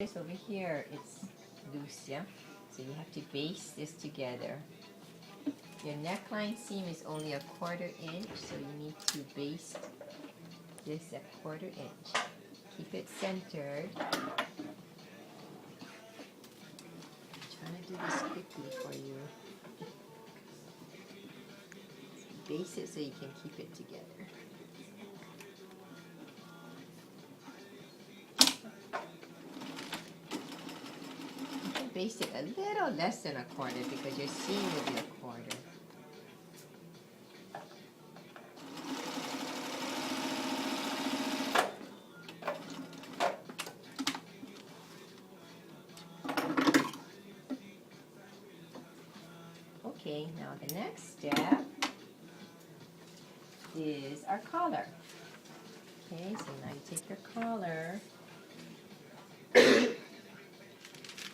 This over here, it's loose, yeah? So you have to baste this together. Your neckline seam is only 1/4 inch, so you need to baste this 1/4 inch. Keep it centered. I'm trying to do this quickly for you. Baste it so you can keep it together. You can baste it a little less than 1/4 because your seam will be 1/4. Okay, now the next step is our collar. Okay, so now you take your collar,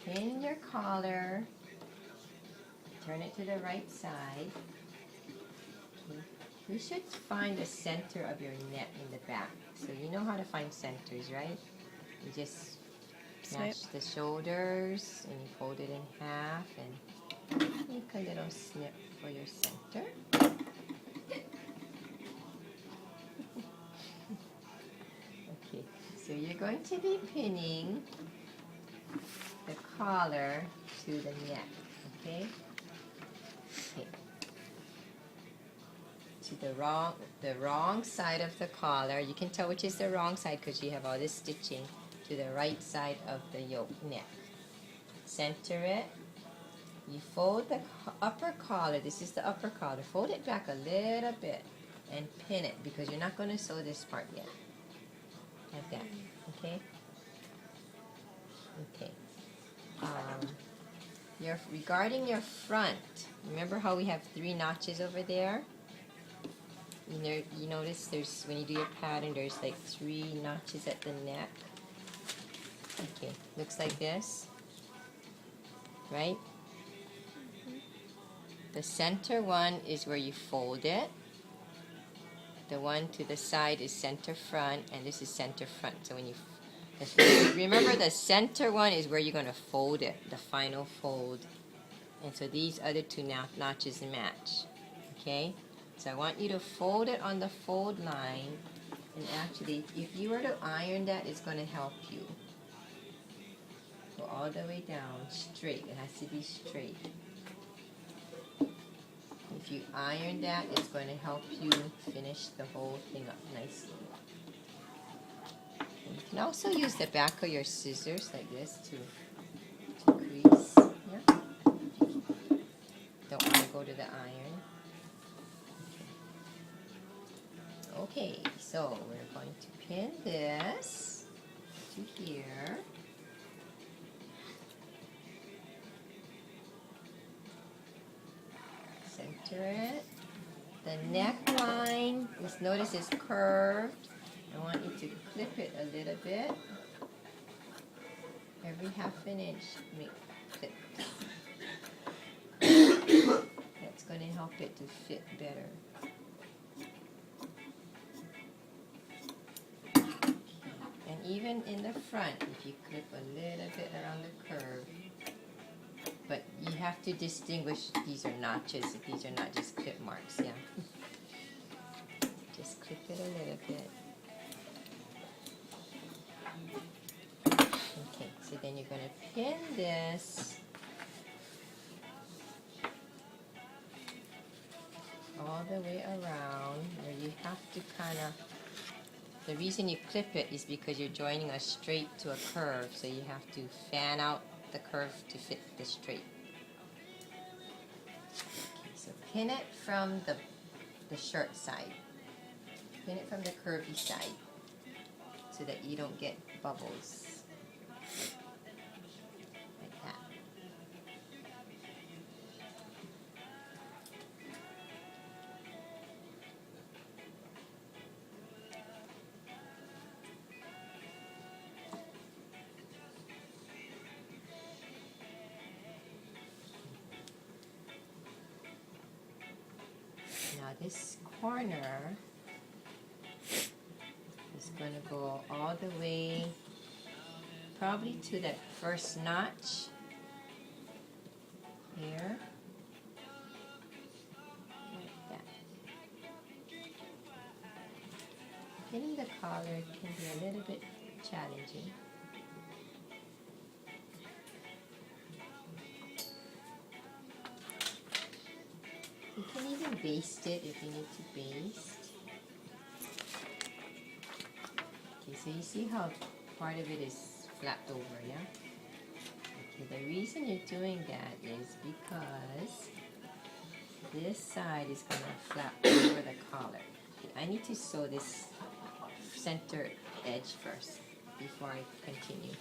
pin your collar, turn it to the right side. Okay. You should find the center of your neck in the back. So you know how to find centers, right? You just match the shoulders and you fold it in half and make a little snip for your center. Okay, so you're going to be pinning the collar to the neck, okay? Okay. To the wrong side of the collar. You can tell which is the wrong side because you have all this stitching. To the right side of the yoke neck. Center it. You fold the upper collar. This is the upper collar. Fold it back a little bit and pin it because you're not going to sew this part yet. Like that. Okay? Okay. Regarding your front, remember how we have 3 notches over there? You notice there's, when you do your pattern, there's like 3 notches at the neck. Okay, looks like this, right? The center one is where you fold it. The one to the side is center front, and this is center front. So when you remember, the center one is where you're going to fold it, the final fold. And so these other 2 notches match. Okay? So I want you to fold it on the fold line. And actually, if you were to iron that, it's going to help you. Go all the way down, straight. It has to be straight. If you iron that, it's going to help you finish the whole thing up nicely. You can also use the back of your scissors like this to crease. Yeah? Don't want to go to the iron. Okay, so we're going to pin this to here. Center it. The neckline, just notice it's curved. I want you to clip it a little bit. Every 1/2 inch, make clip. That's going to help it to fit better. And even in the front, if you clip a little bit around the curve, but you have to distinguish these are notches, these are not just clip marks, yeah. Just clip it a little bit. Okay, so then you're going to pin this all the way around where you have to kind of, the reason you clip it is because you're joining a straight to a curve, so you have to fan out the curve to fit the straight. Okay, so pin it from the shirt side. Pin it from the curvy side so that you don't get bubbles. Like that. Now this corner is going to go all the way probably to that first notch here, like that. Getting the collar can be a little bit challenging. You can even baste it if you need to baste. Okay, so you see how part of it is flapped over, yeah? Okay, the reason you're doing that is because this side is going to flap over the collar. Okay, I need to sew this center edge first before I continue.